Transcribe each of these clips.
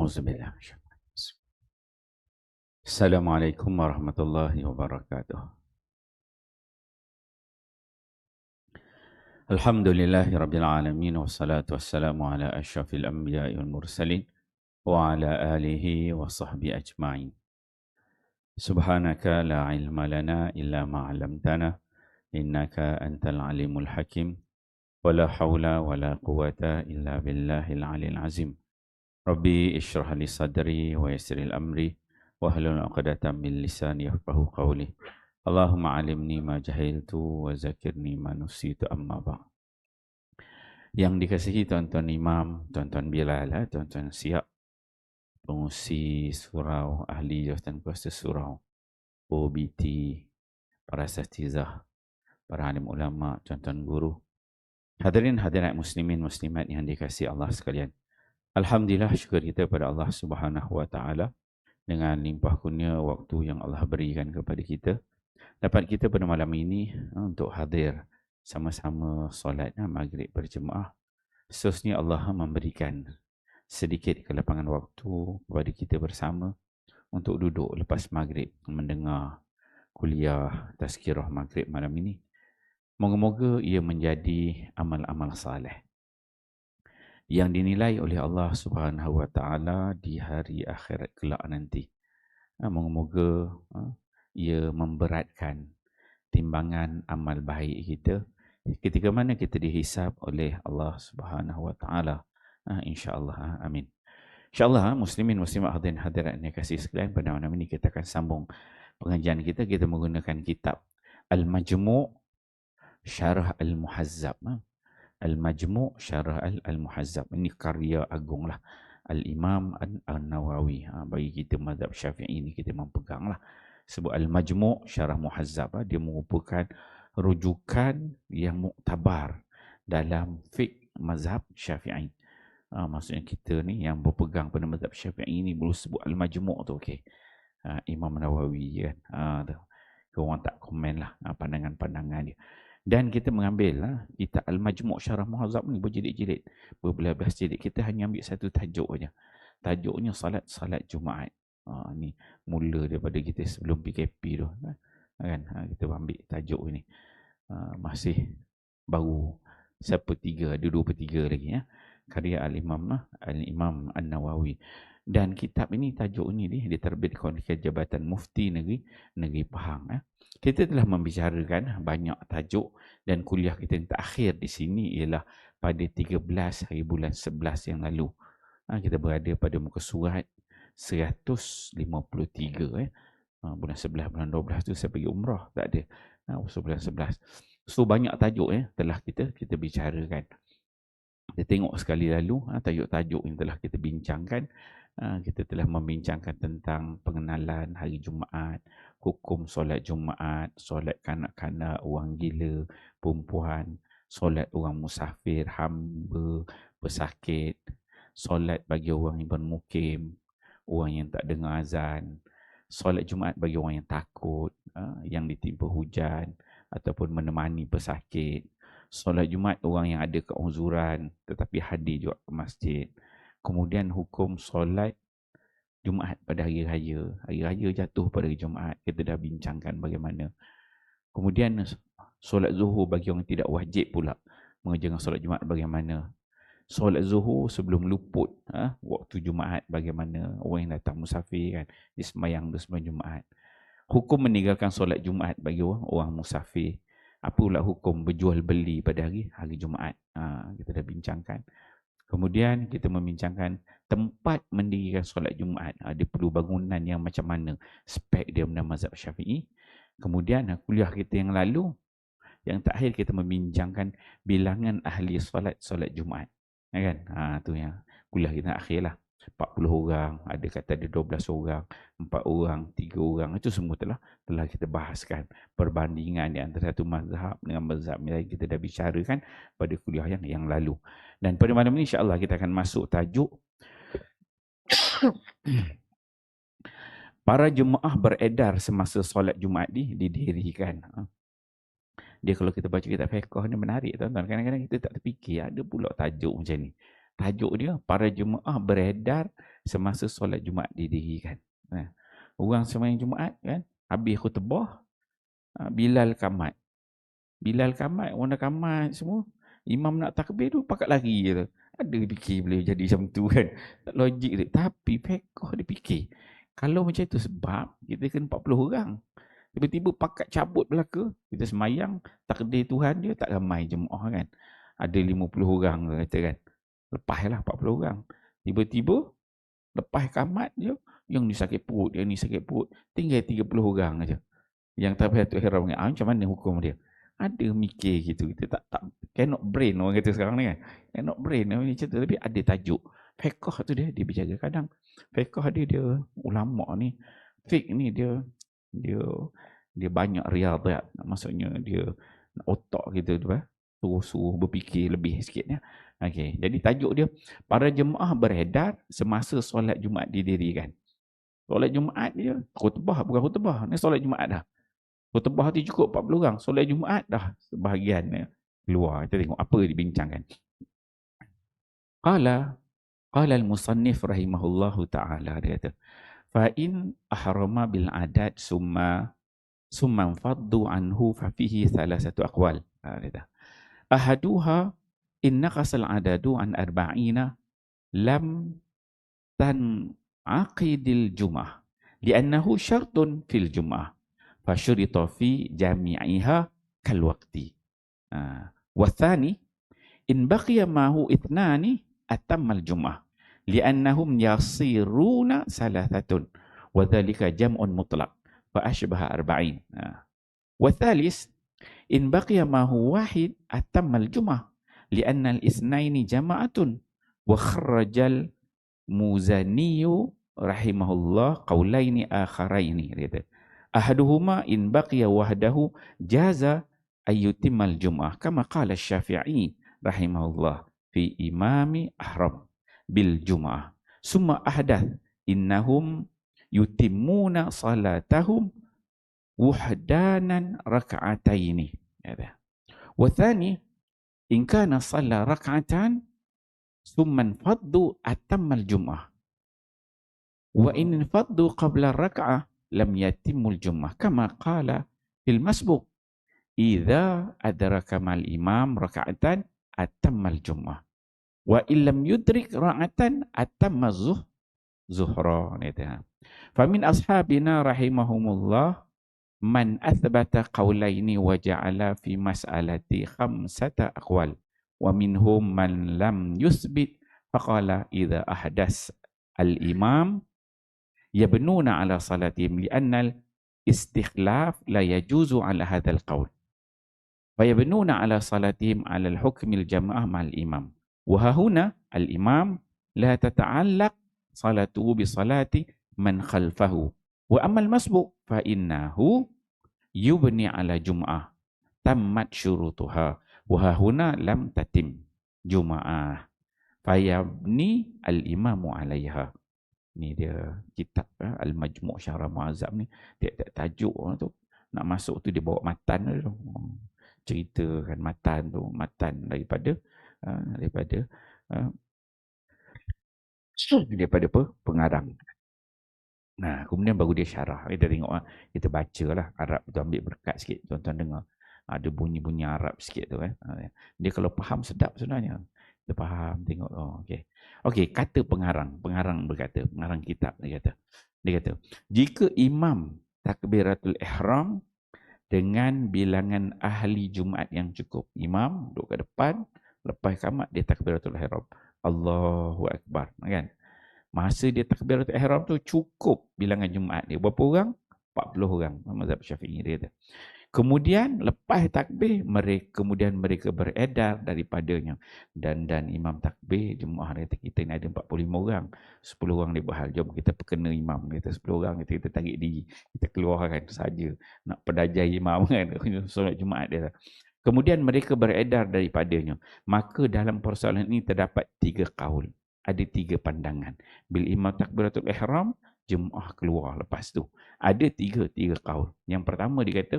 Auzubillah. Assalamualaikum warahmatullahi wabarakatuh. Alhamdulillahi rabbil alamin wassalatu wassalamu ala asyrafil anbiya'i wal mursalin wa ala alihi wa sahbihi ajma'in. Subhanaka la ilma lana illa ma 'allamtana innaka antal alimul hakim wa la haula wa la quwwata illa billahil aliyil azim. Rabbi ishrah li sadri wa yassir amri wahlul 'uqdatam min lisani yafqahu qawli. Allahumma alimni ma jahiltu wa zakirni ma nusitu amma ba'd. Yang dikasihi tuan-tuan imam, tuan-tuan Bilal, tuan-tuan Siap, pengusi surau, ahli jawatan kuasa surau, OBT, para asatizah, para alim ulama, tuan-tuan guru, hadirin hadirat muslimin muslimat yang dikasihi Allah sekalian. Alhamdulillah, syukur kita pada Allah Subhanahu wa taala dengan limpah kurnia waktu yang Allah berikan kepada kita, dapat kita pada malam ini untuk hadir sama-sama solat maghrib berjemaah. Seterusnya Allah memberikan sedikit kelapangan waktu kepada kita bersama untuk duduk lepas maghrib mendengar kuliah tazkirah maghrib malam ini. Moga-moga ia menjadi amal-amal saleh yang dinilai oleh Allah Subhanahu wa taala di hari akhirat kelak nanti. Moga-moga ia memberatkan timbangan amal baik kita ketika mana kita dihisab oleh Allah Subhanahu wa taala. Insya-Allah, amin. Insya-Allah, muslimin muslimat hadirin hadirat yang kasih sekalian, pada malam ini kita akan sambung pengajian kita. Kita menggunakan kitab Al-Majmu' Syarah Al-Muhazzab. Al-Majmu' Syarah Al-Muhazzab. Ini karya agunglah Al-Imam An-Nawawi. Bagi kita mazhab Syafi'i ini kita memepeganglah. Sebab Al-Majmu' Syarah Muhazzab, dia merupakan rujukan yang muktabar dalam fiqh mazhab Syafi'i. Maksudnya kita ni yang berpegang pada mazhab Syafi'i ni perlu sebut Al-Majmu' tu, okey. Imam Nawawi kan. Orang tak komen lah pandangan-pandangan dia. Dan kita mengambil kitab Al-Majmu' Syarah Muhazzab ni berjilid-jilid, berbelas-belas jilid. Kita hanya ambil satu tajuk aja. Tajuknya salat Jumaat. Ni mula daripada kita sebelum PKP tu kan. Kita ambil tajuk ini. Masih baru sepertiga, ada 2/3 lagi karya Al-Imam An-Nawawi. Dan kitab ini, tajuk ini diterbitkan oleh Jabatan Mufti Negeri Pahang. Kita telah membicarakan banyak tajuk dan kuliah kita yang terakhir di sini ialah pada 13 hari bulan 11 yang lalu. Kita berada pada muka surat 153. Bulan 11, bulan 12 tu saya pergi umrah, tak ada. Bulan 11. So banyak tajuk telah kita bicarakan. Kita tengok sekali lalu tajuk-tajuk yang telah kita bincangkan. Kita telah membincangkan tentang pengenalan hari Jumaat, hukum solat Jumaat, solat kanak-kanak, orang gila, perempuan, solat orang musafir, hamba, pesakit, solat bagi orang yang bermukim, orang yang tak dengar azan, solat Jumaat bagi orang yang takut, yang ditimpa hujan ataupun menemani pesakit, solat Jumaat orang yang ada keuzuran tetapi hadir juga ke masjid. Kemudian hukum solat Jumaat pada hari raya. Hari raya jatuh pada hari Jumaat. Kita dah bincangkan bagaimana. Kemudian solat zuhur bagi orang tidak wajib pula mengerjakan solat Jumaat bagaimana. Solat zuhur sebelum luput waktu Jumaat bagaimana. Orang yang datang musafir kan, dia sembahyang sebelum Jumaat. Hukum meninggalkan solat Jumaat bagi orang musafir. Apa pula hukum berjual beli pada hari Jumaat. Kita dah bincangkan. Kemudian kita membincangkan tempat mendirikan solat Jumaat. Dia perlu bangunan yang macam mana, spek dia dalam mazhab Syafi'i. Kemudian kuliah kita yang lalu, yang terakhir kita membincangkan bilangan ahli solat Jumaat. Kan? Tu yang kuliah kita akhir lah. 40 orang, ada kata ada 12 orang, 4 orang, 3 orang. Itu semua telah kita bahaskan. Perbandingan di antara satu mazhab dengan mazhab lain kita dah bicarakan pada kuliah yang lalu. Dan pada malam ini insya-Allah kita akan masuk tajuk para jemaah beredar semasa solat Jumaat didirikan. Dia kalau kita baca kitab fiqh ni menarik tuan-tuan. Kadang-kadang kita tak terfikir ada pula tajuk macam ni. Tajuk dia, para jemaah beredar semasa solat Jumaat didirikan. Orang sembahyang Jumaat kan, habis khutbah, Bilal kamat. Bilal kamat, orang dah kamat semua. Imam nak takbir tu pakat lari je tu. Ada fikir boleh jadi macam tu kan. Tak logik dia. Tapi fiqh dia fikir. Kalau macam tu sebab kita kena 40 orang. Tiba-tiba pakat cabut belaka. Kita semayang, takdir Tuhan dia tak ramai jemaah kan. Ada 50 orang kata kan. Lepaslah 40 orang. Tiba-tiba lepas kamat je, yang ni sakit perut, yang ni sakit perut. Tinggal 30 orang aja. Yang tabiatul ihram ni, macam mana hukum dia? Ada mikir gitu. Kita tak cannot brain orang kata sekarang ni kan. Cannot brain macam tu, tapi ada tajuk. Fiqh tu dia berjaga kadang. Fiqh dia ulama ni, fiqh ni dia banyak riyadhat. Maksudnya dia otak kita tu suruh berfikir lebih sikitnya. Okey, jadi tajuk dia para jemaah beredar semasa solat Jumaat didirikan. Solat Jumaat dia khutbah bukan khutbah, ni solat Jumaat dah. Khutbah tu cukup 40 orang. Solat Jumaat dah sebahagian keluar. Kita tengok apa dibincangkan. Qala al-musannif rahimahullahu ta'ala. Dia kata, fa'in ahrama bil adat summa faddu anhu fafihi thalathatu aqwal. Dia kata, ahaduha in naqasal adadu an arba'ina lam tan'aqidil jum'ah li'annahu syartun fil jum'ah fasyurita fi jami'iha kal waqti. Wathani in baqiya ma hu ithnani atammal jum'ah li'annahum yasiruna salathatun wa dhalika jam'un mutlaq fa ashbaha arba'in. Wathalis in baqiya ma hu wahid atammal jum'ah li'anna al-ithnaini jama'atun wa kharrajal muzaniyu rahimahullah qawlaini akharaini. Ahaduhuma in baqiya wahdahu jaza ayyutimmal jum'ah kama qala Syafi'i rahimahullah fi imami ahram bil jum'ah summa ahdath innahum yutimmuna salatahum wuhdanan raka'ataini. Wa thani in kana salla raka'atan summa faddu atammal jum'ah wa in faddu qabla raka'ah lam yatimul jum'ah kama qala fil masbuq idza adraka mal imam raka'atan atammal jum'ah wa illam yudrik raka'atan atamma zuhra. Fa min ashabina rahimahumullah man athbata qawlaini wa ja'ala fi mas'alati khamsata aqwal wa minhum man lam yuthbit faqala idza ahdas al imam yabnuna ala salatihim li'anna al-istikhlaf la yajuzu ala hadzal qaul wa yabnuna ala salatihim ala al-hukm al-jama'ah ma'al imam wa hahuna al-imam la tata'allaq salatuhu bi salati man khalfahu wa amma al-masbuq fa innahu yubni ala jum'ah tammat syurutuha wa hahuna lam tatim jum'ah fayabni al-imamu 'alaiha. Ni dia kitab Al-Majmu' Syarah Mu'azzam ni, tiap-tiap tajuk tu nak masuk tu dia bawa matan tu, ceritakan matan daripada pengarang. Nah, kemudian baru dia syarah. Kita tengok kita bacalah Arab tu, ambil berkat sikit tuan-tuan dengar. Ada bunyi-bunyi Arab sikit tu kan. Dia kalau faham sedap sebenarnya. Kita faham, tengok. Okey, kata pengarang berkata, pengarang kitab dia kata, jika imam takbiratul ihram dengan bilangan ahli Jumaat yang cukup, imam duduk ke depan, lepas kamat dia takbiratul ihram, Allahu akbar, kan? Masa dia takbiratul ihram tu cukup bilangan Jumaat dia. Berapa orang? 40 orang. Mazhab Syafi'i dia kata. Kemudian lepas takbir, mereka beredar daripadanya. Dan imam takbir, jemaah kita ni ada 45 orang. 10 orang dia berhal. Jom kita perkena imam. Kita 10 orang, kita tarik diri. Kita keluarkan saja. Nak pedajai imam kan. Solat Jumaat dia. Kemudian mereka beredar daripadanya. Maka dalam persoalan ini terdapat 3 kaul. Ada 3 pandangan. Bila imam takbiratul ihram, jemaah keluar lepas tu. Ada 3 kaul. Yang pertama dia kata,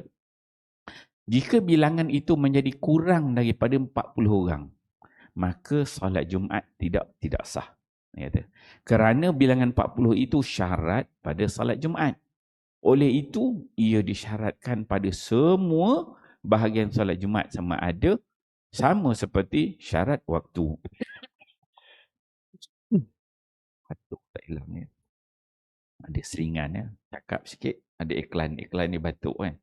jika bilangan itu menjadi kurang daripada 40 orang, maka solat Jumaat tidak sah. Dia kata. Kerana bilangan 40 itu syarat pada solat Jumaat. Oleh itu, ia disyaratkan pada semua bahagian solat Jumaat sama seperti syarat waktu. Batuk tak hilang ni. Ada seringan ya. Cakap sikit, ada iklan ni batuk kan.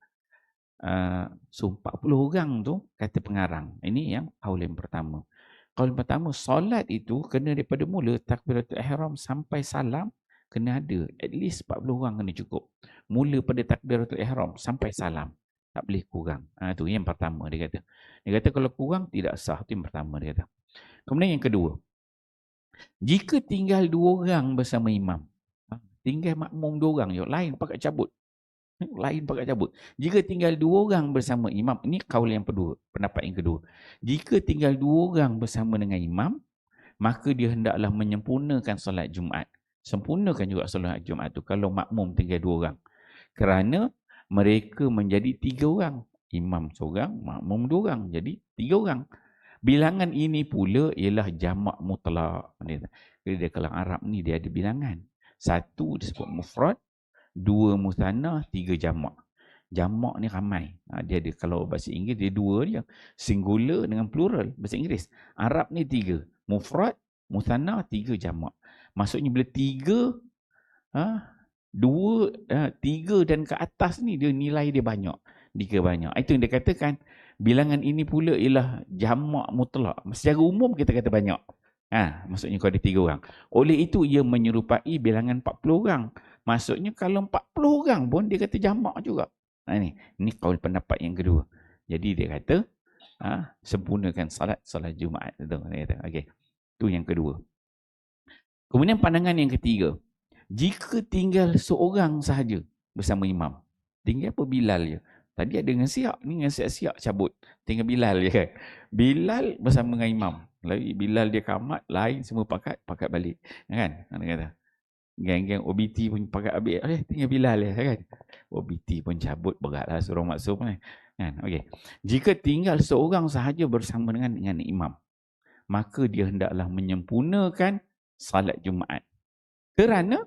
So 40 orang tu kata pengarang. Ini yang qaul yang pertama. Qaul pertama, solat itu kena daripada mula takbiratul ihram sampai salam kena ada. At least 40 orang kena cukup. Mula pada takbiratul ihram sampai salam. Tak boleh kurang. Itu yang pertama dia kata. Dia kata kalau kurang tidak sah. Itu yang pertama dia kata. Kemudian yang kedua. Jika tinggal 2 orang bersama imam. Tinggal makmum 2 orang je. Lain pakat cabut. Jika tinggal 2 orang bersama imam, ini kaul yang kedua, pendapat yang kedua. Jika tinggal 2 orang bersama dengan imam, maka dia hendaklah menyempurnakan solat Jumaat. Sempurnakan juga solat Jumaat tu kalau makmum tinggal 2 orang. Kerana mereka menjadi 3 orang. Imam seorang, makmum 2 orang. Jadi 3 orang. Bilangan ini pula ialah jamak mutlak. Jadi kalau Arab ni dia ada bilangan. 1 disebut mufrad, 2 musanna, 3 jamak. Jamak ni ramai. Dia ada, kalau bahasa Inggeris dia 2 dia. Singular dengan plural bahasa Inggeris. Arab ni 3. Mufrad, musanna, 3 jamak. Maksudnya bila 3, 3 dan ke atas ni dia nilai dia banyak. 3 banyak. Itu yang dia katakan. Bilangan ini pula ialah jamak mutlak. Secara umum kita kata banyak. Maksudnya kalau ada 3 orang. Oleh itu ia menyerupai bilangan 40 orang. Maksudnya kalau 40 orang pun dia kata jamak juga. Ini kaul pendapat yang kedua. Jadi dia kata sempurnakan salat Jumaat. Okey. Itu yang kedua. Kemudian pandangan yang ketiga. Jika tinggal seorang sahaja bersama imam. Tinggal apa Bilal je. Tadi ada dengan siap. Ni dengan siap-siap cabut. Tinggal Bilal je kan. Bilal bersama dengan imam. Lagi Bilal dia kamat. Lain semua pakat balik. Kan? Dia kata. Geng-geng OBT pun pakat habis. Tinggal Bilal je kan. OBT pun cabut. Beratlah suruh maksum kan. Okay. Jika tinggal seorang sahaja bersama dengan imam. Maka dia hendaklah menyempurnakan salat Jumaat. Kerana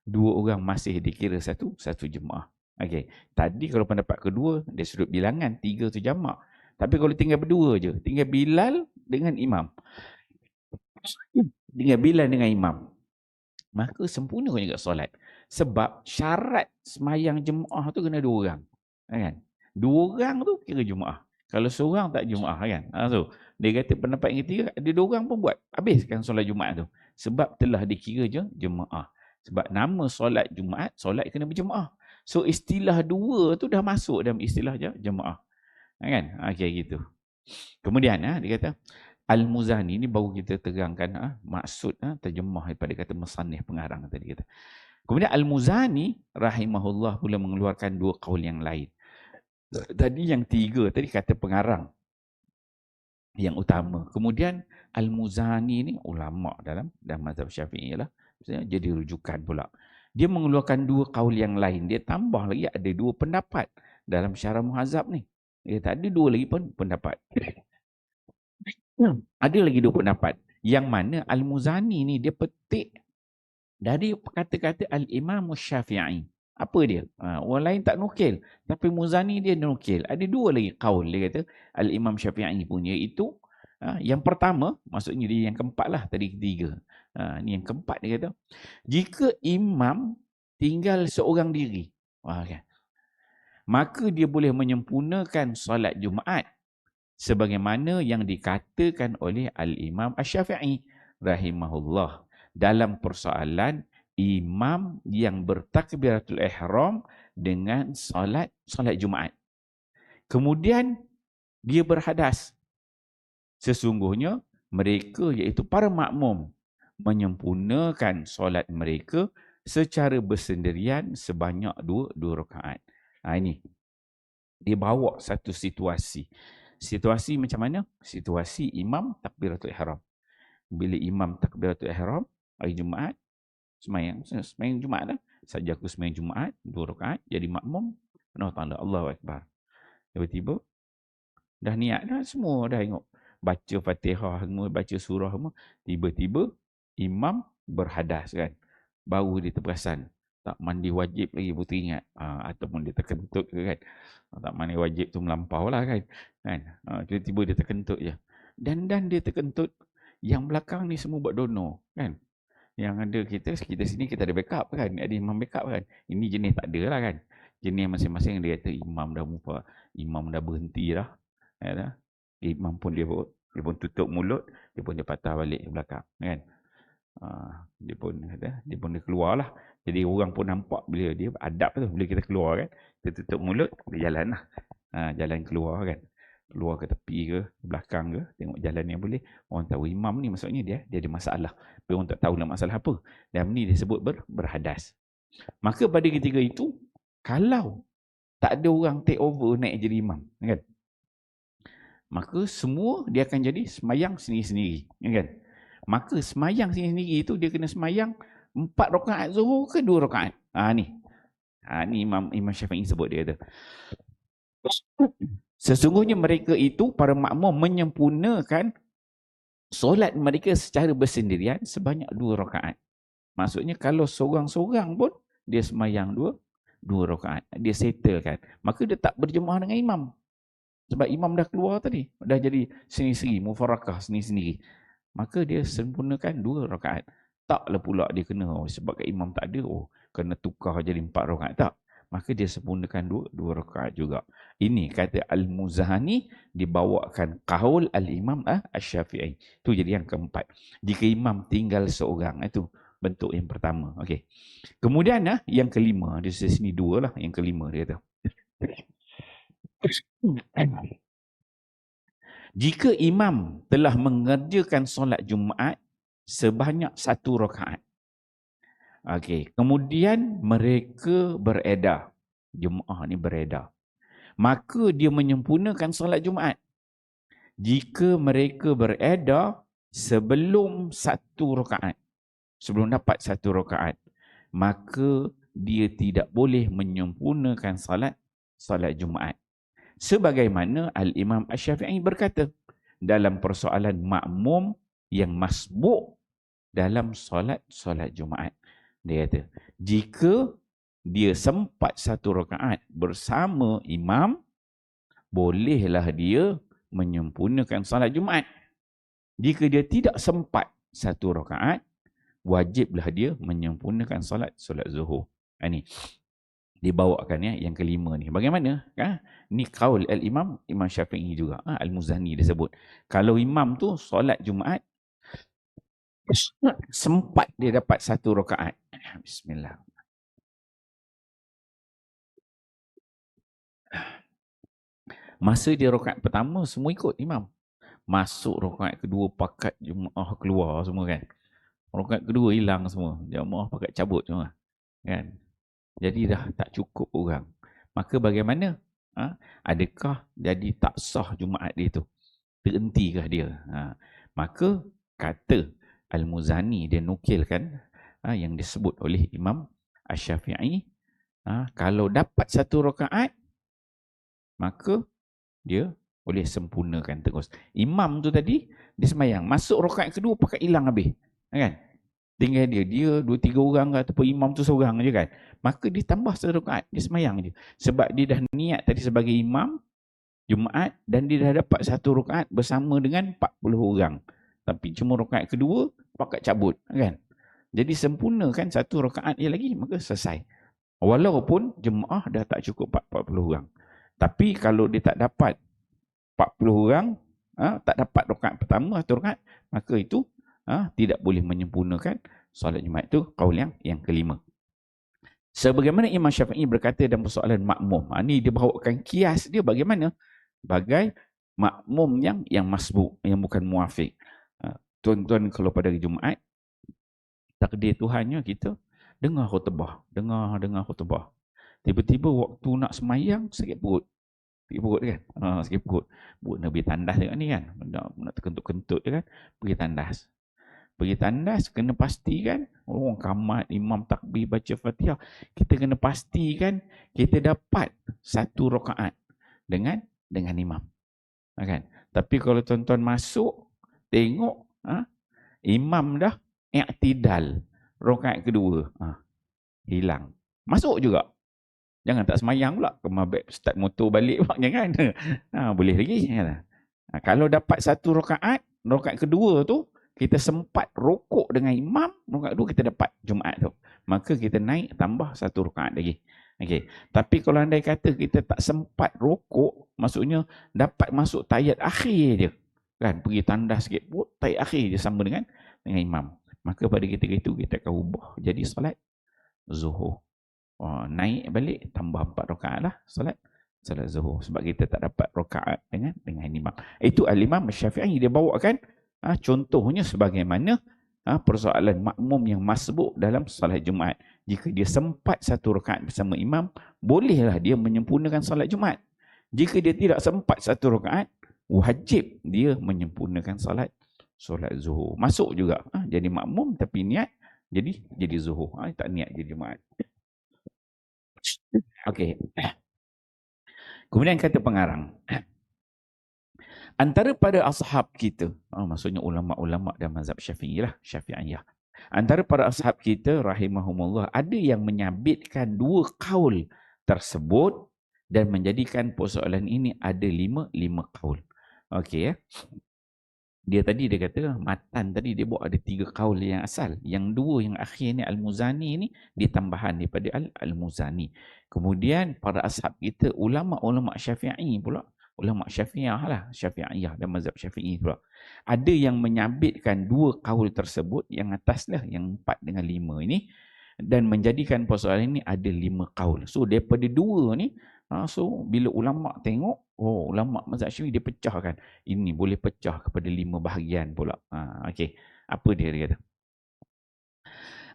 2 orang masih dikira satu jemaah. Okey. Tadi kalau pendapat kedua, dia sudut bilangan 3 tu jamak. Tapi kalau tinggal berdua je, tinggal Bilal dengan imam. Tinggal Bilal dengan imam. Maka sempurna juga solat. Sebab syarat semayang jemaah tu kena 2 orang. Kan? 2 orang tu kira jemaah. Kalau seorang tak jemaah kan. So, dia kata pendapat yang ketiga, ada 2 orang pun buat. Habiskan solat Jumaat tu. Sebab telah dikira je jemaah. Sebab nama solat Jumaat, solat kena berjemaah. So istilah 2 tu dah masuk dalam istilah jemaah. Kan? Okey gitu. Kemudian dia kata Al-Muzani ni baru kita terangkan maksud terjemah daripada kata musannif pengarang tadi kata. Kemudian Al-Muzani rahimahullah pula mengeluarkan 2 kaul yang lain. Tadi yang 3 tadi kata pengarang yang utama. Kemudian Al-Muzani ni ulama dalam mazhab Syafi'i lah. Jadi rujukan pula. Dia mengeluarkan 2 kaul yang lain. Dia tambah lagi ada 2 pendapat dalam Syarah Muhadzab ni. Dia tak ada 2 lagi pun pendapat. Ada lagi 2 pendapat. Yang mana Al-Muzani ni dia petik dari kata-kata Al-Imam Syafi'i. Apa dia? Orang lain tak nukil. Tapi Muzani dia nukil. Ada 2 lagi kaul dia kata Al-Imam Syafi'i punya itu. Yang pertama, maksudnya dia yang keempat lah. Tadi ketiga. Ni yang keempat dia kata. Jika imam tinggal seorang diri. Kan? Maka dia boleh menyempurnakan solat Jumaat. Sebagaimana yang dikatakan oleh Al-Imam Asy-Syafi'i. Rahimahullah. Dalam persoalan imam yang bertakbiratul ihram dengan solat Jumaat. Kemudian dia berhadas. Sesungguhnya mereka iaitu para makmum menyempurnakan solat mereka secara bersendirian sebanyak 2 rakaat. Ini dia bawa satu situasi. Situasi macam mana? Situasi imam takbiratul ihram. Bila imam takbiratul ihram hari Jumaat semayang Jumaat lah. Saja aku semayang Jumaat 2 rakaat jadi makmum. Allahu Akbar. Tiba-tiba dah niat dah semua dah tengok. baca Fatihah semua, baca surah semua, tiba-tiba imam berhadas kan. Baru dia terperasan. Tak mandi wajib lagi pun teringat. Ataupun dia terkentut ke kan. Tak mandi wajib tu melampau lah kan. Tiba-tiba dia terkentut je. Dan dia terkentut, yang belakang ni semua buat dono kan. Yang ada kita sini kita ada backup kan. Ada imam backup kan. Ini jenis tak ada lah kan. Jenis masing-masing dia kata imam dah berhenti dah. Ya, imam pun dia pun tutup mulut, dia patah balik ke belakang kan. Dia pun keluar lah. Jadi orang pun nampak bila dia adab tu, bila kita keluar kan, kita tutup mulut, dia jalan lah. Jalan keluar kan. Keluar ke tepi ke, belakang ke, tengok jalan yang boleh. Orang tahu imam ni maksudnya dia ada masalah. Tapi orang tak tahu lah masalah apa. Dan ni disebut berhadas. Maka pada ketika itu, kalau tak ada orang take over naik jadi imam, kan? Maka semua dia akan jadi semayang sendiri-sendiri, kan? Maka semayang sendiri-sendiri itu dia kena semayang 4 rakaat zuhur ke 2 rakaat. Ni Imam Syafi'i sebut, dia kata sesungguhnya mereka itu, para makmum, menyempurnakan solat mereka secara bersendirian sebanyak 2 rakaat. Maksudnya kalau seorang-seorang pun dia semayang 2 rakaat, dia settlekan. Maka dia tak berjemaah dengan imam. Sebab imam dah keluar tadi, dah jadi sendiri-sendiri, mufarakah sendiri-sendiri. Maka dia sempurnakan 2 rakaat. Taklah pula dia kena, sebab imam tak ada, kena tukar jadi 4 rakaat. Tak. Maka dia sempurnakan 2 rakaat juga. Ini kata Al-Muzani, dibawakan qaul Al-Imam Asy-Syafi'i. Itu jadi yang keempat. Jika imam tinggal seorang, itu bentuk yang pertama. Okey. Kemudian yang kelima, di sini 2 lah, yang kelima dia kata. Jika imam telah mengerjakan solat Jumaat sebanyak 1 rakaat. Okey, kemudian mereka beredar. Jemaah ni beredar. Maka dia menyempurnakan solat Jumaat. Jika mereka beredar sebelum 1 rakaat. Sebelum dapat 1 rakaat, maka dia tidak boleh menyempurnakan solat Jumaat. Sebagaimana Al-Imam Asy-Syafi'i berkata dalam persoalan makmum yang masbuk dalam solat Jumaat. Dia kata, jika dia sempat 1 rakaat bersama imam, bolehlah dia menyempurnakan solat Jumaat. Jika dia tidak sempat 1 rakaat, wajiblah dia menyempurnakan solat zuhur. Ini dibawakan yang kelima ni. Bagaimana? Ni qaul Al-Imam Syafi'i juga. Al-Muzani disebut. Kalau imam tu solat Jumaat, sempat dia dapat 1 rakaat. Bismillah. Masa dia rakaat pertama, semua ikut imam. Masuk rakaat kedua, pakat jemaah keluar semua kan. Rakaat kedua hilang semua. Jemaah pakat cabut semua. Kan? Jadi dah tak cukup orang. Maka bagaimana? Adakah jadi tak sah Jumaat dia tu? Terhentikah dia? Maka kata Al-Muzani, dia nukilkan yang disebut oleh Imam Asy-Syafi'i, kalau dapat 1 rakaat, maka dia boleh sempurnakan terus. Imam tu tadi, dia semayang. Masuk rakaat kedua, pakai hilang habis. Kan? Tinggal dia 2-3 orang ataupun imam tu seorang je kan. Maka dia tambah 1 rakaat, dia semayang je. Sebab dia dah niat tadi sebagai imam Jumaat dan dia dah dapat 1 rakaat bersama dengan 40 orang. Tapi cuma rakaat kedua pakat cabut kan. Jadi sempurnakan 1 rakaat je lagi, maka selesai. Walaupun jemaah dah tak cukup 40 orang. Tapi kalau dia tak dapat 40 orang, tak dapat rakaat pertama atau rakaat, maka itu tidak boleh menyempurnakan solat Jumaat. Itu qaul yang kelima. Sebagaimana Imam Syafi'i berkata dalam persoalan makmum. Ini dia bawakan kias dia bagaimana? Bagai makmum yang masbuk, yang bukan muafiq. Tuan-tuan, kalau pada hari Jumaat, takdir Tuhannya kita dengar khutbah. Dengar khutbah. Tiba-tiba waktu nak semayang, sakit perut. Sakit perut kan? Sakit perut. Perut nak pergi tandas juga ni kan? Nak terkentut-kentut je kan? Pergi tandas, kena pastikan orang kamat, imam takbir, baca Fatihah. Kita kena pastikan kita dapat 1 rakaat dengan imam. Kan? Tapi kalau tuan-tuan masuk, tengok, imam dah i'tidal, rakaat kedua, hilang. Masuk juga. Jangan tak semayang pula. Kemabek start motor balik pula. Jangan. Boleh lagi. Kalau dapat satu rakaat kedua tu, kita sempat rokok dengan imam, rakaat kedua kita dapat Jumaat tu. Maka kita naik tambah satu rakaat lagi. Okay. Tapi kalau andai kata kita tak sempat rokok, maksudnya dapat masuk tayat akhir je. Kan? Pergi tandas sikit pun, tayat akhir je sama dengan imam. Maka pada ketika itu kita akan ubah jadi solat zuhur. Naik balik tambah 4 rakaat lah solat zuhur, sebab kita tak dapat rakaat dengan imam. Itu al-Imam Syafi'i dia bawakan contohnya sebagaimana persoalan makmum yang masbuk dalam solat Jumaat. Jika dia sempat satu rakaat bersama imam, bolehlah dia menyempurnakan solat Jumaat. Jika dia tidak sempat satu rakaat, wajib dia menyempurnakan solat zuhur. Masuk juga jadi makmum tapi niat jadi zuhur, tak niat jadi Jumaat. Okey. Kemudian kata pengarang, antara pada ashab kita, maksudnya ulama-ulama dan mazhab Syafi'iyah. Antara para ashab kita rahimahumullah, ada yang menyabitkan dua kaul tersebut dan menjadikan persoalan ini ada lima kaul. Okey ya. Dia kata matan tadi dia buat ada 3 kaul yang asal. Yang 2 yang akhir ni Al-Muzani ni ditambahan daripada Al-Muzani. Kemudian para ashab kita ulama-ulama Syafi'i pula, ulama Syafi'iyah dan mazhab Syafi'i pula, ada yang menyabitkan 2 kaul tersebut, yang ataslah yang 4 dengan 5 ini, dan menjadikan persoalan ini ada 5 kaul. So daripada 2 ni, so bila ulama tengok, ulama mazhab Syafi'i dia pecahkan. Ini boleh pecah kepada 5 bahagian pula. Okey. Apa dia kata?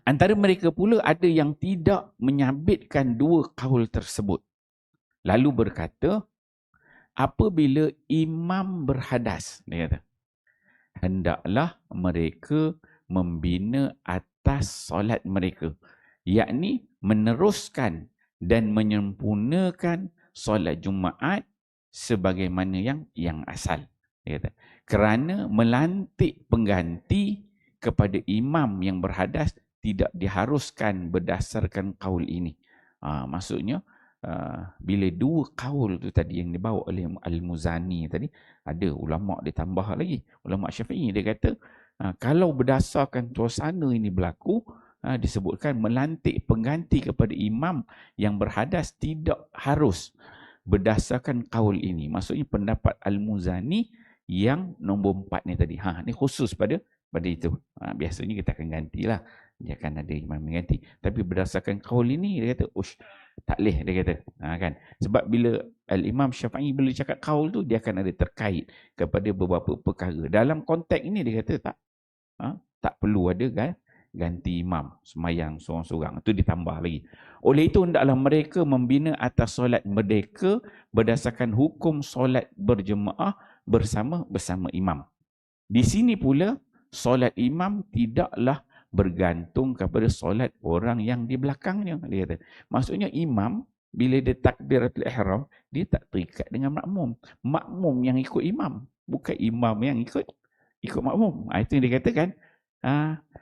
Antara mereka pula ada yang tidak menyabitkan 2 kaul tersebut. Lalu berkata, apabila imam berhadas, dia kata, hendaklah mereka membina atas solat mereka, yakni meneruskan dan menyempurnakan solat Jumaat sebagaimana yang asal. Dia kata, kerana melantik pengganti kepada imam yang berhadas tidak diharuskan berdasarkan kaul ini. Maksudnya, bila 2 kaul tu tadi yang dibawa oleh Al-Muzani tadi, ada ulama' dia tambah lagi. Ulama' Syafi'i dia kata, kalau berdasarkan suasana ini berlaku, disebutkan melantik pengganti kepada imam yang berhadas tidak harus berdasarkan kaul ini. Maksudnya pendapat Al-Muzani yang nombor 4 ni tadi. Ni khusus pada itu. Biasanya kita akan gantilah. Dia akan ada imam mengganti. Tapi berdasarkan kaul ini, dia kata, tak boleh, dia kata. Kan? Sebab bila Al-Imam Syafi'i bila cakap kaul tu, dia akan ada terkait kepada beberapa perkara. Dalam konteks ini, dia kata tak perlu ada ganti imam semayang seorang-seorang. Itu ditambah lagi. Oleh itu, hendaklah mereka membina atas solat mereka berdasarkan hukum solat berjemaah bersama imam. Di sini pula, solat imam tidaklah bergantung kepada solat orang yang di belakangnya. Dia kata. Maksudnya imam, bila dia takbiratul ihram, dia tak terikat dengan makmum. Makmum yang ikut imam, bukan imam yang ikut makmum. Itu yang dia katakan.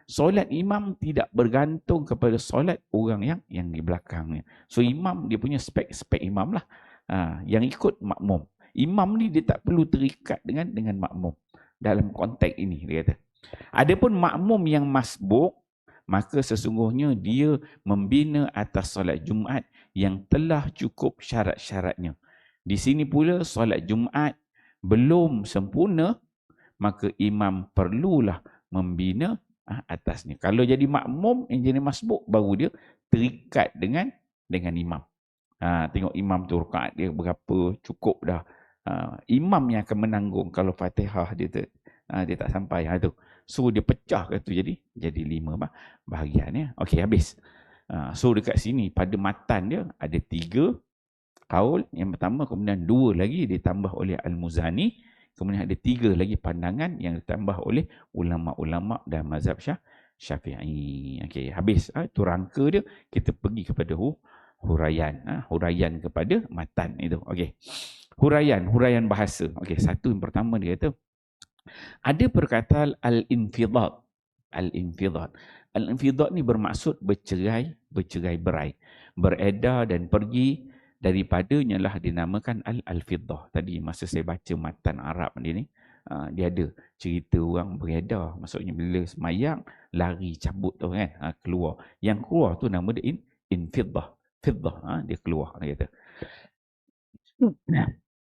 Solat imam tidak bergantung kepada solat orang yang di belakangnya. So imam dia punya spek imam lah. Yang ikut makmum. Imam ni dia tak perlu terikat dengan makmum dalam konteks ini, dia kata. Adapun makmum yang masbuk, maka sesungguhnya dia membina atas solat Jumaat yang telah cukup syarat-syaratnya. Di sini pula solat Jumaat belum sempurna, maka imam perlulah membina atasnya. Kalau jadi makmum yang jadi masbuk, baru dia terikat dengan imam. Tengok imam tu rakaat dia berapa, cukup dah. Imam yang akan menanggung kalau Fatihah dia tak sampai. Tu. So dia pecah ke tu jadi 5 bahagian ya. Okey, habis. So dekat sini pada matan dia ada 3 kaul. Yang pertama, kemudian 2 lagi ditambah oleh Al-Muzani. Kemudian ada 3 lagi pandangan yang ditambah oleh ulama-ulama dan mazhab Syafi'i. Okey, habis. Itu rangka dia. Kita pergi kepada huraian. Huraian kepada matan itu. Okey. huraian bahasa. Okey, satu yang pertama dia kata ada perkataan al-infidad. Al-infidad. Al-infidad ni bermaksud bercerai berai. Beredar dan pergi daripadanya lah dinamakan al-fiddah. Tadi masa saya baca matan Arab ni, dia ada cerita orang beredar. Maksudnya bila semayang, lari cabut tu kan, keluar. Yang keluar tu nama dia infiddah. Fiddah, dia keluar. Dia kata.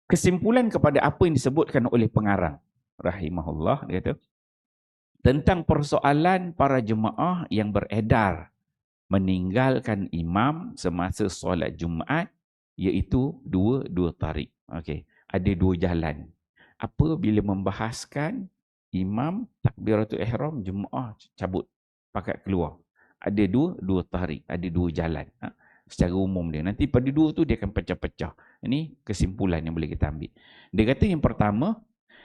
Kesimpulan kepada apa yang disebutkan oleh pengarang rahimahullah, dia kata tentang persoalan para jemaah yang beredar meninggalkan imam semasa solat Jumaat, iaitu dua tarik. Okey, ada dua jalan. Apa bila membahaskan imam takbiratul ihram, jemaah cabut pakat keluar. Ada dua tarik, ada dua jalan. Secara umum dia. Nanti pada dua tu dia akan pecah-pecah. Ini kesimpulan yang boleh kita ambil. Dia kata yang pertama,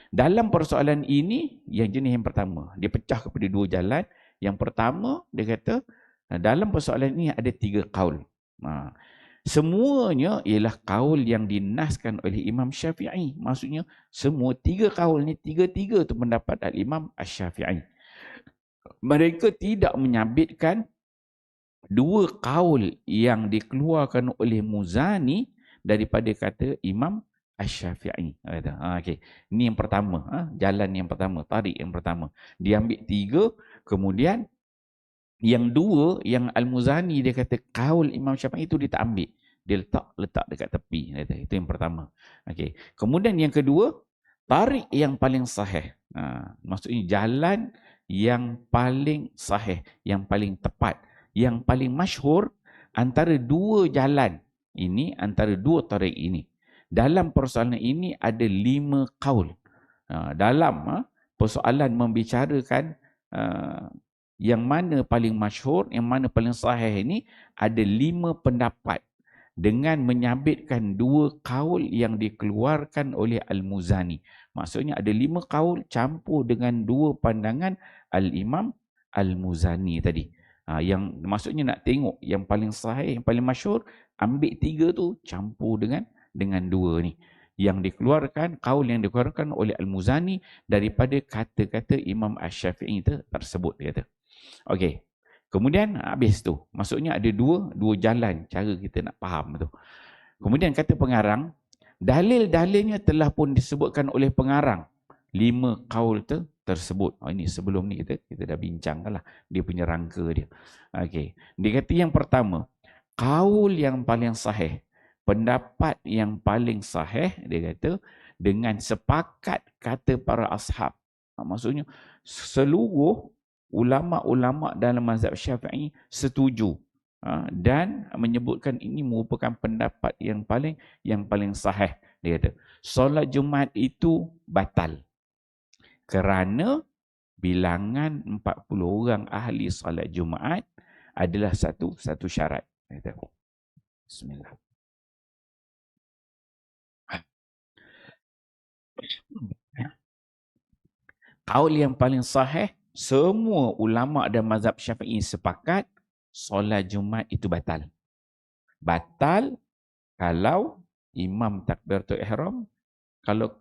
dalam persoalan ini, yang jenis yang pertama, dia pecah kepada dua jalan. Yang pertama, dia kata, dalam persoalan ini ada tiga qaul. Semuanya ialah qaul yang dinaskan oleh Imam Syafi'i. Maksudnya, semua tiga qaul ni, tiga-tiga tu pendapat Al-Imam Asy-Syafi'i. Mereka tidak menyabitkan dua qaul yang dikeluarkan oleh Muzani daripada kata Imam Asy-Syafi'i. Okay. Ini yang pertama, jalan yang pertama, tarik yang pertama. Dia ambil tiga, kemudian yang dua, yang Al-Muzani dia kata qaul Imam Syafi'i itu dia tak ambil. Dia letak dekat tepi. Itu yang pertama. Okay. Kemudian yang kedua, tarik yang paling sahih. Maksudnya jalan yang paling sahih, yang paling tepat, yang paling masyhur antara dua jalan ini, antara dua tarik ini. Dalam persoalan ini ada 5 qaul. Dalam persoalan membicarakan yang mana paling masyhur, yang mana paling sahih ini, ada 5 pendapat dengan menyabitkan 2 qaul yang dikeluarkan oleh Al-Muzani. Maksudnya ada 5 qaul campur dengan 2 pandangan Al-Imam Al-Muzani tadi. Yang maksudnya nak tengok yang paling sahih, yang paling masyhur, ambil 3 tu campur dengan 2 ni. Yang dikeluarkan, qaul yang dikeluarkan oleh Al-Muzani daripada kata-kata Imam Asy-Syafi'i tersebut, dia kata. Okey. Kemudian habis tu. Maksudnya ada dua jalan cara kita nak faham tu. Kemudian kata pengarang, dalil-dalilnya telah pun disebutkan oleh pengarang. 5 qaul tersebut. Ini sebelum ni kita dah bincangkan lah dia punya rangka dia. Okey. Dia kata yang pertama, qaul yang paling sahih, pendapat yang paling sahih, dia kata dengan sepakat kata para ashab. Maksudnya seluruh ulama-ulama dalam mazhab Syafi'i setuju dan menyebutkan ini merupakan pendapat yang paling sahih. Dia kata solat Jumaat itu batal kerana bilangan 40 orang ahli solat Jumaat adalah satu syarat. Dia kata, Bismillah. Qaul yang paling sahih, semua ulama dan mazhab Syafi'i sepakat solat Jumaat itu batal. Batal kalau imam takbiratul ihram, kalau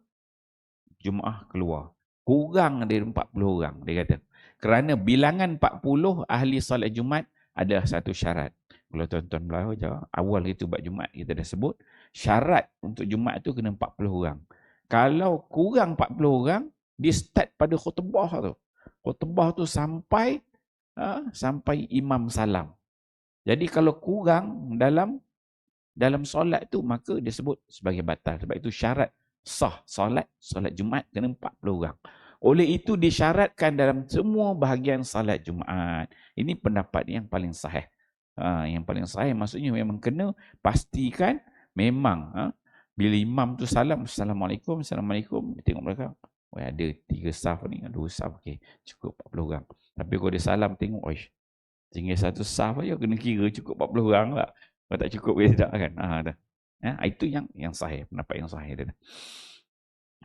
Jumaat keluar. Kurang dari 40 orang, dia kata. Kerana bilangan 40 ahli solat Jumaat adalah satu syarat. Kalau tuan-tuan belajar, awal itu buat Jumaat kita dah sebut, syarat untuk Jumaat itu kena 40 orang. Kalau kurang 40 orang, dia start pada khutbah tu. Khutbah tu sampai imam salam. Jadi kalau kurang dalam solat tu, maka dia sebut sebagai batal. Sebab itu syarat sah solat Jumaat kena 40 orang. Oleh itu disyaratkan dalam semua bahagian solat Jumaat. Ini pendapat yang paling sahih. Yang paling sahih maksudnya memang kena pastikan memang bila imam tu salam, Assalamualaikum, tengok belakang. Ada 3 saf ni, 2 saf, okey, cukup 40 orang. Tapi kalau dia salam tengok, tinggal 1 saf aja kena kira cukup 40 orang lah. Kalau tak cukup dia tak kan. Itu yang sahih, pendapat yang sahih dia.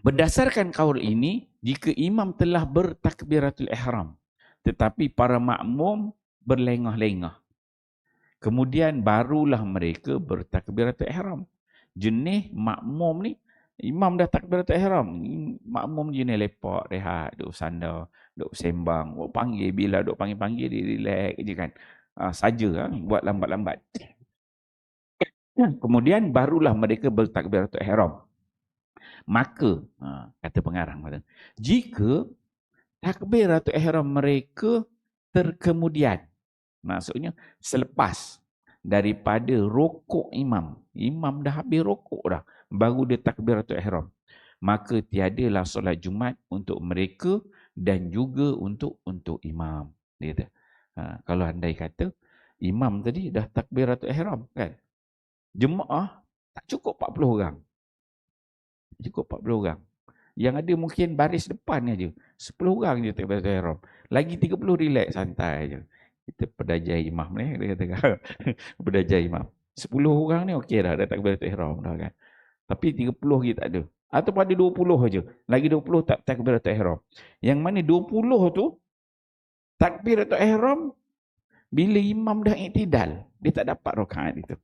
Berdasarkan qaul ini, jika imam telah bertakbiratul ihram tetapi para makmum berlengah-lengah, kemudian barulah mereka bertakbiratul ihram. Jenis makmum ni Imam dah takbiratul ihram, makmum je ni lepak, rehat, duk sandar, duk sembang. Panggil bila duk panggil-panggil dia relax je kan. Saja buat lambat-lambat. Kemudian barulah mereka bertakbiratul ihram. Maka kata pengarang kata, jika takbiratul ihram mereka terkemudian, maksudnya selepas daripada rokok imam. Imam dah habis rokok dah, baru dia takbiratul ihram. Maka tiadalah solat Jumaat untuk mereka dan juga untuk imam. Dia kata, kalau andai kata imam tadi dah takbiratul ihram kan, jemaah tak cukup 40 orang. Cukup 40 orang. Yang ada mungkin baris depan aja. 10 orang je takbiratul ihram. Lagi 30 relax santai je. Kita pedajai imam ni, dia kata pedajai imam. 10 orang ni okey dah takbiratul ihram dah kan. Tapi 30 lagi tak ada. Atau pada 20 aja. Lagi 20 tak takbiratul ihram. Yang mana 20 tu takbiratul ihram bila imam dah iktidal, dia tak dapat rakaat itu.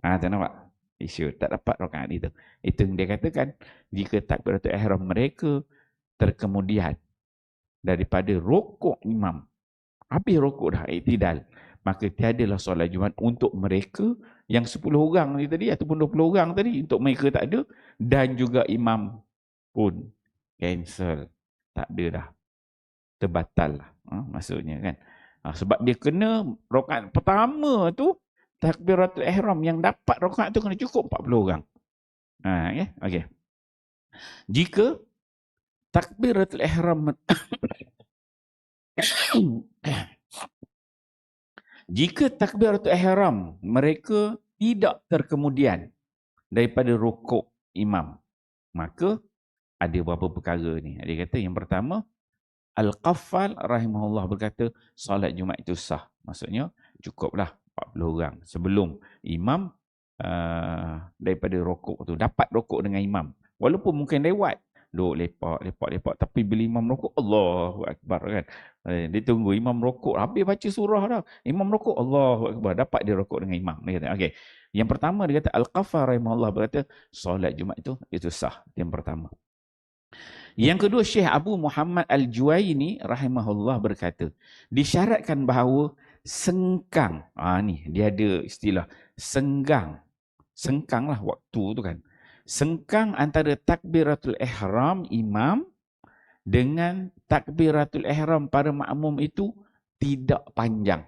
Tak nampak? Isu tak dapat rakaat itu. Itu yang dia katakan, jika takbiratul ihram mereka terkemudian daripada rokok imam, habis rokok dah iktidal, maka tiadalah solat Jumaat untuk mereka yang 10 orang ni tadi ataupun 20 orang tadi, untuk mereka tak ada, dan juga imam pun cancel, tak ada dah, terbatal lah, maksudnya kan. Sebab dia kena rakaat pertama tu takbiratul ihram yang dapat rakaat tu kena cukup 40 orang. Okey. Jika takbiratul ihram jika takbiratul ihram mereka tidak terkemudian daripada rukuk imam, maka ada beberapa perkara ni. Dia kata yang pertama, Al-Qaffal rahimahullah berkata solat Jumaat itu sah. Maksudnya cukuplah 40 orang sebelum imam daripada rokok tu, dapat rokok dengan imam. Walaupun mungkin lewat, duk lepak, tapi bila imam rokok, Allahu Akbar kan. Dia tunggu imam rokok, habis baca surah dah. Imam rokok, Allahu Akbar, dapat dia rokok dengan imam. Dia kata, okay. Yang pertama dia kata, Al-Qaffal rahimahullah berkata, solat Jumaat itu sah. Yang pertama. Yang kedua, Syekh Abu Muhammad Al-Juwaini rahimahullah berkata, disyaratkan bahawa sengkang, ni dia ada istilah senggang. Sengkang lah waktu tu kan. Sengkang antara takbiratul ihram imam dengan takbiratul ihram para makmum itu tidak panjang.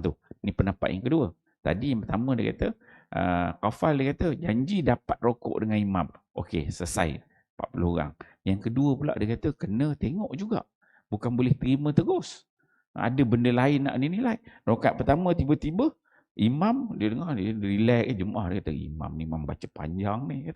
Tu. Ni pendapat yang kedua. Tadi yang pertama dia kata, Qafal dia kata, janji dapat rokok dengan imam. Okey, selesai. 40 orang. Yang kedua pula dia kata, kena tengok juga. Bukan boleh terima terus. Ada benda lain nak dinilai. Rakaat pertama tiba-tiba, imam, dia dengar, dia relax, jemaah dia kata, imam baca panjang ni.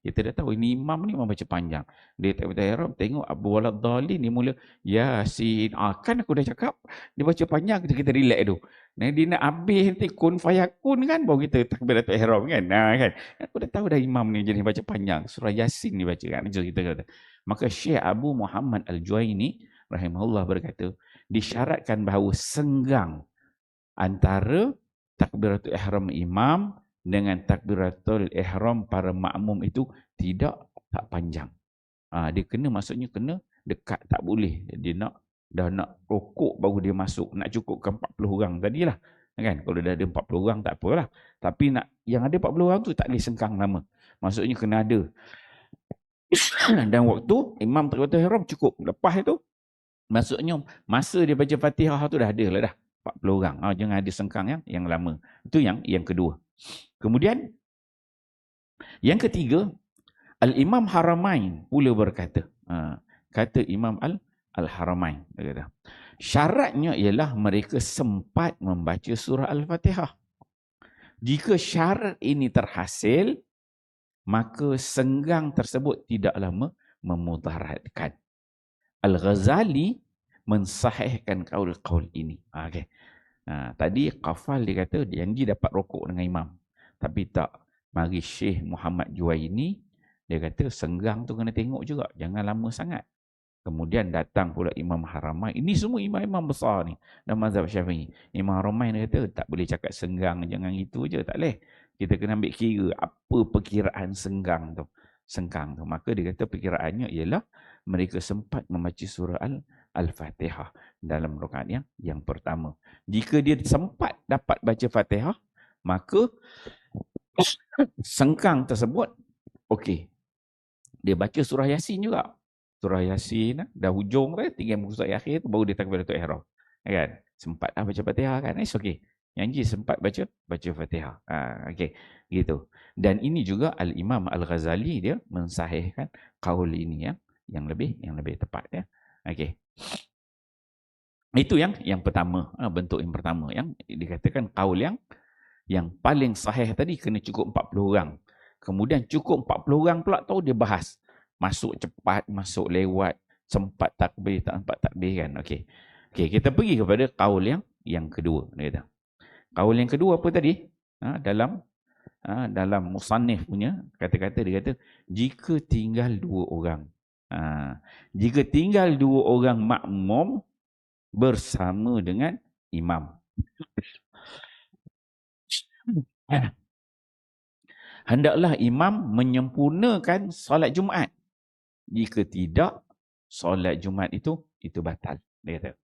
Kita dah tahu, ini imam ni memang baca panjang. Dia tak bertahirap, tengok Abu Walad Dhalin, dia mula, Yasin. Kan aku dah cakap, dia baca panjang, kita relax tu. Nah, dia nak habis nanti kun fayakun kan, baru kita takbiratul ihram kan. Kan. Aku dah tahu dah imam ni jenis baca panjang. Surah Yasin ni baca kan. Kita kata. Maka Syekh Abu Muhammad Al-Juwaini rahimahullah berkata, disyaratkan bahawa senggang antara takbiratul ihram imam dengan takbiratul ihram para makmum itu tak panjang. Dia kena, maksudnya kena dekat, tak boleh. Dia dah nak rokok baru dia masuk, nak cukupkan 40 orang tadilah. Kan? Kalau dah ada 40 orang tak apalah. Tapi nak yang ada 40 orang tu tak boleh sengkang lama. Maksudnya kena ada. Dan waktu imam takbiratul ihram cukup. Lepas itu, maksudnya masa dia baca Fatihah tu dah ada lah dah. 40 orang. Jangan ada sengkang yang lama. Itu yang kedua. Kemudian, yang ketiga, Al-Imam Haramain pula berkata. Kata Imam Al-Haramain. Dia kata, syaratnya ialah mereka sempat membaca surah Al-Fatihah. Jika syarat ini terhasil, maka senggang tersebut tidaklah memudaratkan. Al-Ghazali mensahihkan kaul ini. Okay. Tadi Qafal dia kata janji dapat rokok dengan imam. Tapi tak. Mari Syekh Muhammad Juwaini, dia kata senggang tu kena tengok juga. Jangan lama sangat. Kemudian datang pula Imam Haramain. Ini semua imam-imam besar ni. Dan mazhab Syafi'i. Imam Haramain dia kata tak boleh cakap senggang. Jangan itu je. Tak boleh. Kita kena ambil kira apa perkiraan senggang tu. sengkang tu. Maka dia kata perkiraannya ialah mereka sempat membaca surah Al-Fatihah dalam rakaat yang pertama. Jika dia sempat dapat baca Fatihah, maka sengkang tersebut okey. Dia baca surah Yasin juga. Surah Yasin dah hujung dah, tinggal muka surat akhir tu baru dia takbiratul ihram. Kan? Sempat dah baca Fatihah kan? It's okay. Yang ni sempat baca Fatihah. Okey. Gitu. Dan ini juga Al-Imam Al-Ghazali dia mensahihkan kaul ini yang lebih tepat ya. Okey. Itu yang pertama, bentuk yang pertama yang dikatakan kaul yang paling sahih tadi kena cukup 40 orang. Kemudian cukup 40 orang pula tahu dia bahas. Masuk cepat, masuk lewat, sempat takbir, tak sempat takbir kan. Okey. Okey, kita pergi kepada kaul yang kedua. Dia kata. Kaul yang kedua apa tadi? Dalam musannif punya kata-kata dia kata jika tinggal 2 orang. Jika tinggal 2 orang makmum bersama dengan imam. Hendaklah imam menyempurnakan solat Jumaat. Jika tidak, solat Jumaat itu batal. Dia kata.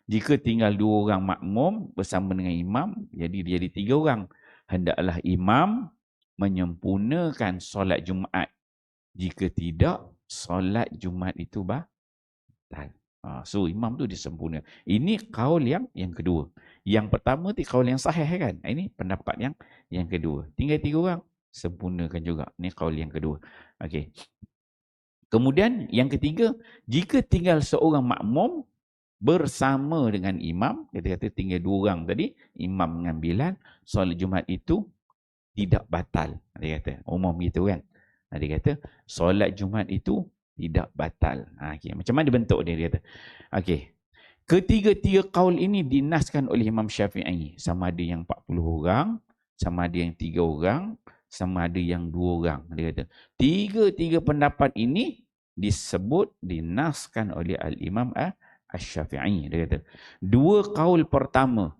Jika tinggal 2 orang makmum bersama dengan imam, jadi 3 orang. Hendaklah imam menyempurnakan solat Jumaat. Jika tidak, solat Jumaat itu batal. So, imam tu disempurna. Ini kaul yang kedua. Yang pertama tu kaul yang sahih kan? Ini pendapat yang kedua. Tinggal 3 orang, sempurnakan juga. Ini kaul yang kedua. Okey. Kemudian yang ketiga, jika tinggal seorang makmum bersama dengan imam, kita kata tinggal 2 orang tadi, imam dengan Bilal, solat Jumaat itu tidak batal. Dia kata, umum gitu kan. Dia kata, solat Jumaat itu tidak batal. Okay. Macam mana bentuk dia kata. Okey. Ketiga-tiga kaul ini dinaskan oleh Imam Syafi'i. Sama ada yang 40 orang, sama ada yang 3 orang, sama ada yang 2 orang. Dia kata, tiga-tiga pendapat ini disebut, dinaskan oleh Al-Imam Asy-Syafi'i. Dia kata, dua kaul pertama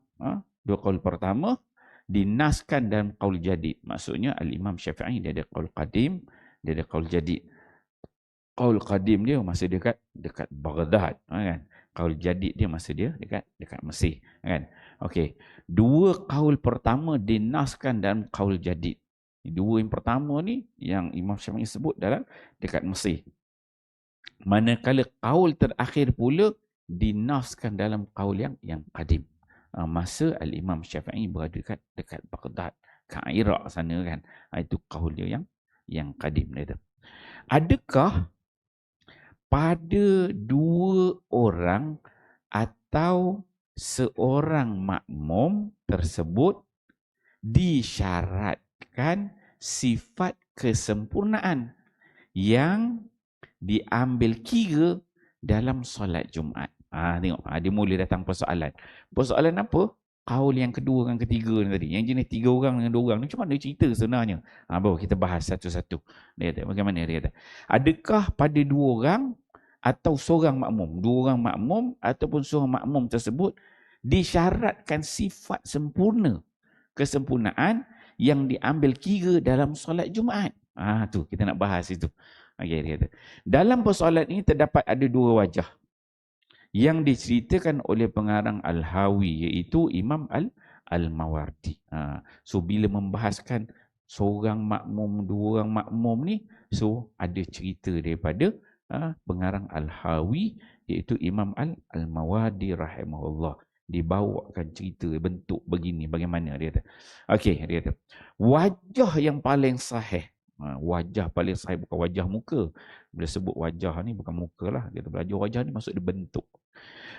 dinaskan dalam kaul jadid. Maksudnya Al-Imam Syafi'i dia ada kaul qadim, dia ada kaul jadid. Kaul qadim dia masa dekat Baghdad, kan? Kaul jadid dia masa dia dekat Mesir, kan? Okey. Dua kaul pertama dinaskan dalam kaul jadid. Dua yang pertama ni yang Imam Syafi'i sebut dalam dekat Mesir. Manakala kaul terakhir pula dinaskan dalam kaul yang qadim. Masa Al-Imam Syafi'i berada dekat Baghdad, ke Iraq sana kan. Itu kaul dia yang qadim dia. Adakah pada 2 orang atau seorang makmum tersebut disyaratkan sifat kesempurnaan yang diambil kira dalam solat Jumaat? Tengok, dia mula datang persoalan. Persoalan apa? Kaul yang kedua dan ketiga ni tadi. Yang jenis 3 orang dengan 2 orang ni macam mana cerita sebenarnya? Baru kita bahas satu-satu. Dia kata, bagaimana dia kata? Adakah pada 2 orang atau seorang makmum, 2 orang makmum ataupun seorang makmum tersebut disyaratkan sifat sempurna, kesempurnaan yang diambil kira dalam solat Jumaat? Tu kita nak bahas itu. Okey, dia kata. Dalam persoalan ini terdapat ada 2 wajah yang diceritakan oleh pengarang Al-Hawi, iaitu Imam Al-Mawardi. So bila membahaskan seorang makmum, 2 orang makmum ni, so ada cerita daripada pengarang Al-Hawi, iaitu Imam Al-Mawardi rahimahullah. Dibawakan cerita bentuk begini, bagaimana dia kata. Okey, dia kata, wajah yang paling sahih, wajah paling sahih bukan wajah muka. Bila sebut wajah ni bukan muka lah. Kita belajar wajah ni maksud dia bentuk.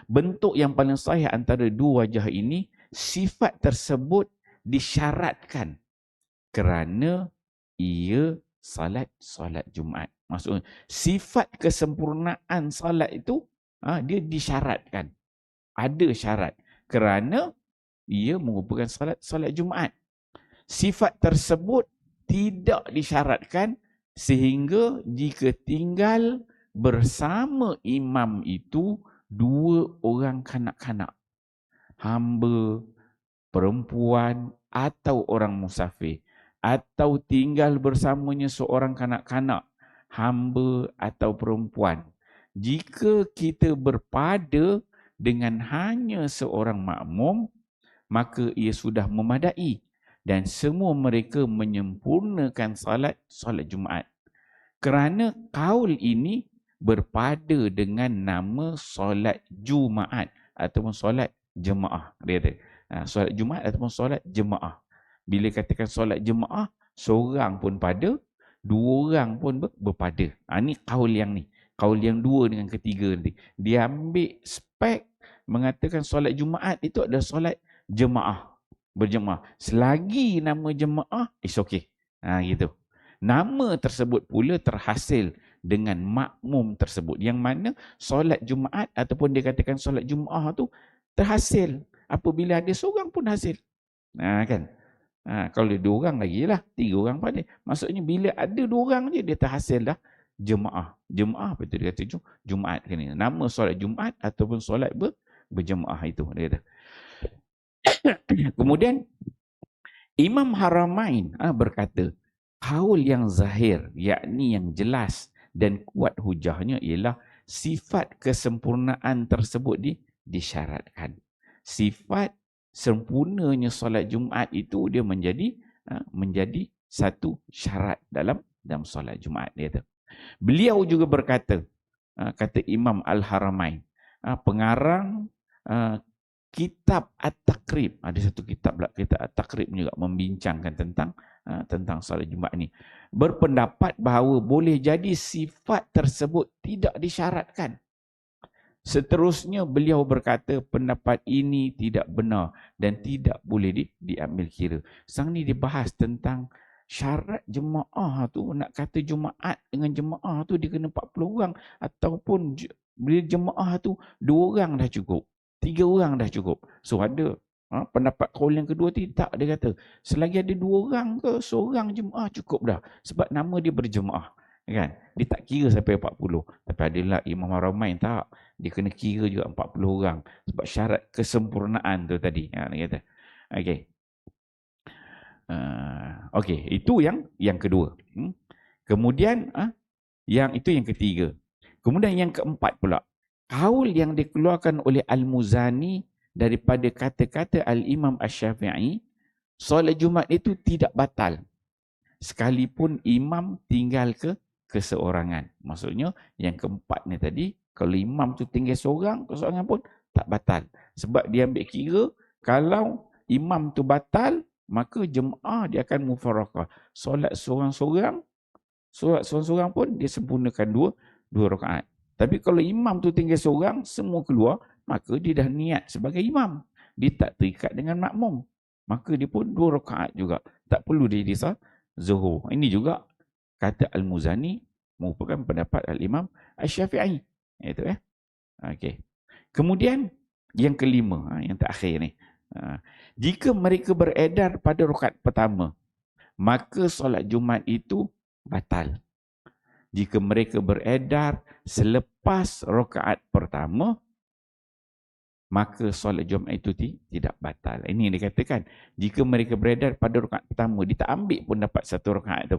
Bentuk yang paling sahih antara 2 wajah ini, sifat tersebut disyaratkan kerana ia solat Jumaat. Maksudnya sifat kesempurnaan solat itu dia disyaratkan. Ada syarat kerana ia merupakan solat Jumaat. Sifat tersebut tidak disyaratkan sehingga jika tinggal bersama imam itu 2 orang kanak-kanak, hamba, perempuan atau orang musafir, atau tinggal bersamanya seorang kanak-kanak hamba atau perempuan. Jika kita berpada dengan hanya seorang makmum, maka ia sudah memadai dan semua mereka menyempurnakan solat Jumaat. Kerana kaul ini berpada dengan nama solat Jumaat ataupun solat jemaah. Dia kata, solat Jumaat ataupun solat jemaah. Bila katakan solat jemaah, seorang pun pada, dua orang pun berpada. Ini kaul yang ni. Kaul yang dua dengan ketiga nanti. Dia ambil spek mengatakan solat Jumaat itu adalah solat jemaah. Berjemaah. Selagi nama jemaah, it's okay. Gitu. Nama tersebut pula terhasil dengan makmum tersebut. Yang mana solat Jumaat ataupun dia katakan solat Jumaah tu terhasil. Apabila ada seorang pun hasil. Kan? Kalau dia dua orang lagi lah. Tiga orang pada. Maksudnya bila ada dua orang je dia terhasil dah jemaah. Jemaah apa tu dia kata Jumaat. Nama solat Jumaat ataupun solat berjemaah itu. Dia kata. Kemudian Imam Haramain berkata, kaul yang zahir, yakni yang jelas dan kuat hujahnya ialah sifat kesempurnaan tersebut disyaratkan. Sifat sempurnanya solat Jumaat itu dia menjadi satu syarat dalam solat Jumaat. Dia beliau juga berkata, kata Imam Al-Haramain, pengarang kitab At-Taqrib, ada satu kitab At-Taqrib juga membincangkan tentang solat Jumaat ni, berpendapat bahawa boleh jadi sifat tersebut tidak disyaratkan. Seterusnya beliau berkata pendapat ini tidak benar dan tidak boleh diambil kira. Sang ni dibahas tentang syarat jemaah tu, nak kata Jumaat dengan jemaah tu dia kena 40 orang ataupun bila jemaah tu 2 orang dah cukup. 3 orang dah cukup. So ada pendapat kaul yang kedua tidak, dia kata selagi ada 2 orang ke seorang jemaah cukup dah. Sebab nama dia berjemaah. Kan? Dia tak kira sampai 40. Tapi adalah Imam Haramain tak. Dia kena kira juga 40 orang. Sebab syarat kesempurnaan tu tadi. Dia kata. Okey. Okey, itu yang kedua. Kemudian itu yang ketiga. Kemudian yang keempat pula. Kaul yang dikeluarkan oleh Al-Muzani daripada kata-kata Al-Imam Asy-Syafi'i, solat Jumaat itu tidak batal. Sekalipun imam tinggal keseorangan. Maksudnya yang keempat ni tadi, kalau imam tu tinggal keseorangan pun tak batal. Sebab dia ambil kira, kalau imam tu batal, maka jemaah dia akan mufarakah. Solat seorang-seorang pun dia sempurnakan dua rakaat. Tapi kalau imam tu tinggal seorang, semua keluar, maka dia dah niat sebagai imam. Dia tak terikat dengan makmum. Maka dia pun 2 rakaat juga. Tak perlu dia jadi zuhur. Ini juga kata Al-Muzani merupakan pendapat Al-Imam Asy-Syafi'i. Itu Okey. Kemudian yang kelima, yang terakhir ni. Jika mereka beredar pada rakaat pertama, maka solat Jumaat itu batal. Jika mereka beredar selepas rakaat pertama, maka solat Jumaat itu tidak batal. Ini yang dikatakan, jika mereka beredar pada rakaat pertama, dia tak ambil pun dapat 1 rakaat tu,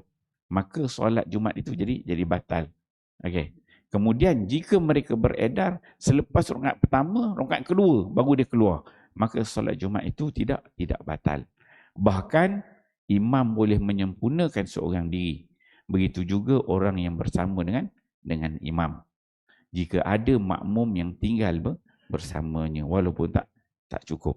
maka solat Jumaat itu jadi batal. Okey. Kemudian jika mereka beredar selepas rakaat pertama, rakaat kedua baru dia keluar, maka solat Jumaat itu tidak batal. Bahkan imam boleh menyempurnakan seorang diri. Begitu juga orang yang bersama dengan imam. Jika ada makmum yang tinggal bersamanya, walaupun tak cukup.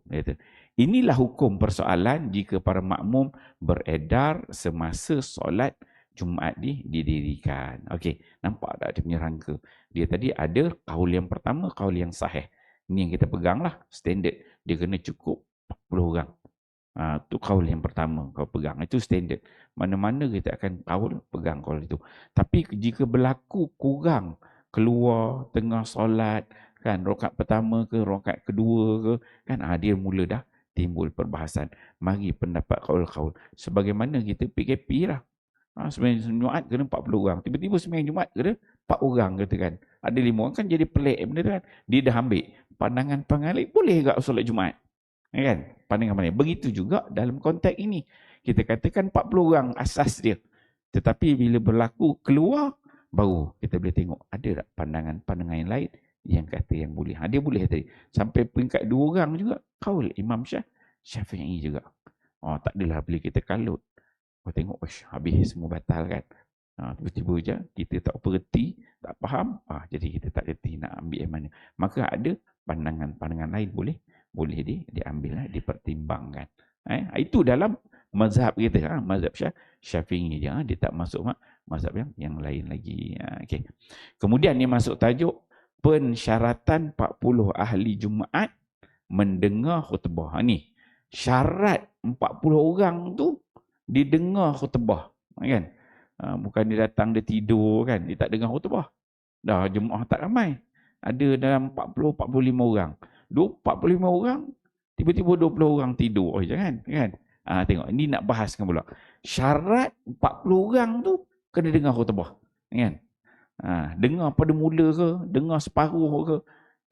Inilah hukum persoalan jika para makmum beredar semasa solat Jumaat didirikan. Okey, nampak tak dia punya rangka? Dia tadi ada kaul yang pertama, kaul yang sahih. Ini yang kita peganglah, standard. Dia kena cukup 40 orang. Itu kaul yang pertama kau pegang. Itu standard. Mana-mana kita akan kaul pegang kaul itu. Tapi jika berlaku kurang, keluar tengah solat, kan rakaat pertama ke rakaat kedua ke, kan dia mula dah timbul perbahasan. Mari pendapat kaul-kaul. Sebagaimana kita PKP lah. Sembahyang Jumaat kena 40 orang. Tiba-tiba sembahyang Jumaat kena 4 orang kata kan. Ada 5 orang kan jadi pelik benda tu kan. Dia dah ambil pandangan pengalik, boleh tak solat Jumaat? Kan? Pandangan mana? Begitu juga dalam konteks ini. Kita katakan 40 orang asas dia. Tetapi bila berlaku keluar, baru kita boleh tengok ada tak pandangan-pandangan yang lain yang kata yang boleh. Dia boleh tadi. Sampai peringkat 2 orang juga, kaul Imam Syafi'i juga. Tak adalah boleh kita kalut. Tengok, habis semua batal kan. Tiba-tiba je kita tak berhenti, tak faham, jadi kita tak reti nak ambil yang mana. Maka ada pandangan-pandangan lain boleh diambil, dipertimbangkan. Itu dalam mazhab kita, mazhab Syafi'i dia tak masuk mazhab yang lain lagi. Okay. Kemudian ni masuk tajuk pensyaratan 40 ahli Jumaat mendengar khutbah. Ni syarat 40 orang tu didengar khutbah, kan? Bukan dia datang dia tidur kan, dia tak dengar khutbah. Dah jemaah tak ramai. Ada dalam 40-45 orang. 45 orang, tiba-tiba 20 orang tidur je kan? Tengok, ini nak bahaskan pula. Syarat 40 orang tu kena dengar khutbah. Kan? Dengar pada mula ke, dengar separuh ke,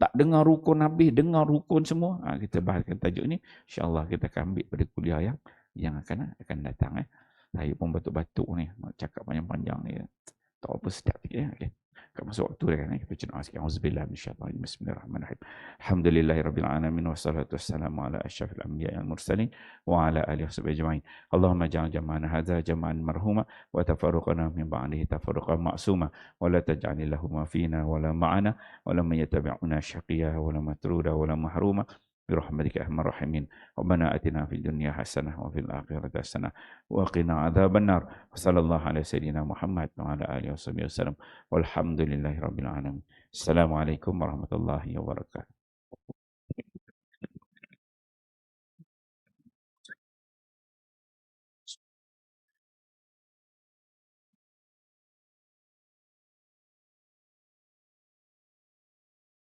tak dengar rukun habis, dengar rukun semua. Kita bahaskan tajuk ni. InsyaAllah kita akan ambil pada kuliah yang akan datang. Saya pun batuk-batuk ni, nak cakap panjang-panjang ni. Tak apa, sedap sikit. Okay. Kat masuk waktu dah kan. Kita berdoa sikit. Auzubillah minasyaitanir rajim. Bismillahirrahmanirrahim. Alhamdulillahirabbil alamin wassalatu wassalamu ala asyrafil anbiya'i wal mursalin wa ala alihi washabihi ajma'in. Allahumma ja'al jam'ana hadza jam'an marhuma wa tafarruqana min ba'dihi tafarruqan ma'suma wa la taj'al lahum fina wa la ma'ana wa la man yattabi'una syaqiyya wa la matruda wa la mahruma برحمتك يا ارحم الراحمين. ربنا اتنا في الدنيا حسنه وفي الاخره حسنه وقنا عذاب النار. وصلى الله على سيدنا محمد وعلى اله وصحبه وسلم والحمد لله رب العالمين. السلام عليكم ورحمه الله وبركاته.